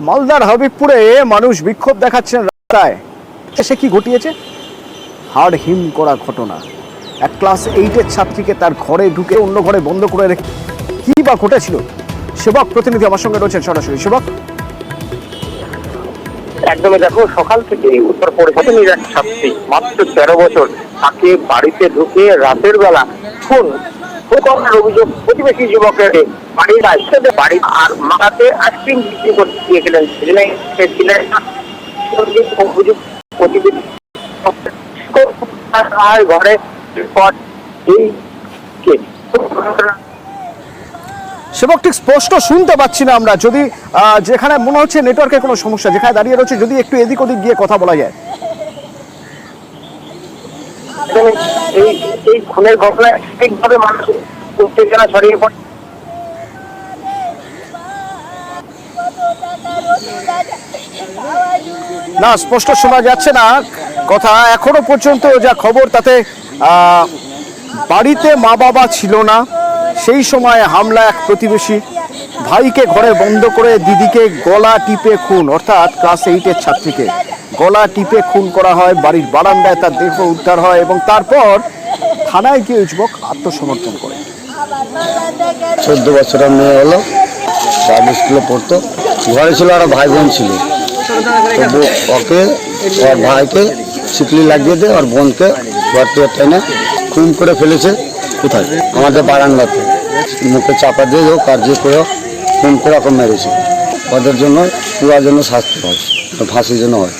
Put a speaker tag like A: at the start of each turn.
A: মালদার হাবিবপুরে মানুষ বিক্ষোভ দেখাচ্ছেন রাস্তায়। সে কি ঘটিয়েছে? হাড় হিম করা ঘটনা। এক ক্লাস 8-এর ছাত্রীকে তার ঘরে ঢুকে অন্য ঘরে বন্ধ করে রেখে কি বা ঘটেছিল? সেবক প্রতিনিধি আমার সঙ্গে রয়েছেন সরাসরি। সেবক,
B: একদমই দেখো, সকাল থেকে উত্তর পরিষদের এক ছাত্রী মাত্র 13 বছর, তাকে বাড়িতে ঢুকে রাতের বেলা খুন করার অভিযোগ প্রতিবেশী যুবকের বাড়ির আসতে বাড়ি আর মাথাতে আইসক্রিম বিক্রি করতে গিয়েছিলেন। ঘরে
A: সেবক ঠিক স্পষ্ট শুনতে পাচ্ছি না আমরা। যদি যেখানে মনে হচ্ছে নেটওয়ার্কের কোনো সমস্যা, যেখানে দাঁড়িয়ে রয়েছে যদি একটু এদিক ওদিক গিয়ে কথা বলা যায়।
B: এই খুনের ঘটনায় ঠিকভাবে মানুষ উত্তেজনা ছড়িয়ে পড়ে।
A: না, স্পষ্ট শোনা যাচ্ছে না কথা এখনো পর্যন্ত। যা খবর তাতে বাড়িতে মা বাবা ছিল না সেই সময় হামলা এক প্রতিবেশী। ভাইকে ঘরে বন্ধ করে দিদিকে গলা টিপে খুন, অর্থাৎ ক্লাস 8-এর ছাত্রীকে গলা টিপে খুন করা হয়। বাড়ির বারান্দায় তার দেহ উদ্ধার হয় এবং তারপর থানায় গিয়ে যুবক আত্মসমর্পণ করে।
C: 14 বছরের মেয়ে হলো, প্রাইভেট স্কুলে পড়তো, ঘরে ছিল আর ভাই বোন ছিল। তবু ওকে ওর ভাইকে শিকলি লাগিয়ে দিয়ে ওর বোনকে ঘর থেকে টেনে খুন করে ফেলেছে। কোথায়? আমাদের বারান্দাতে মুখে চাপা দিয়ে হোক আর যে করে খুন করে ওকে মেরেছে। ওদের জন্য পুরার জন্য শাস্তি হয়, ফাঁসির জন্য হয়।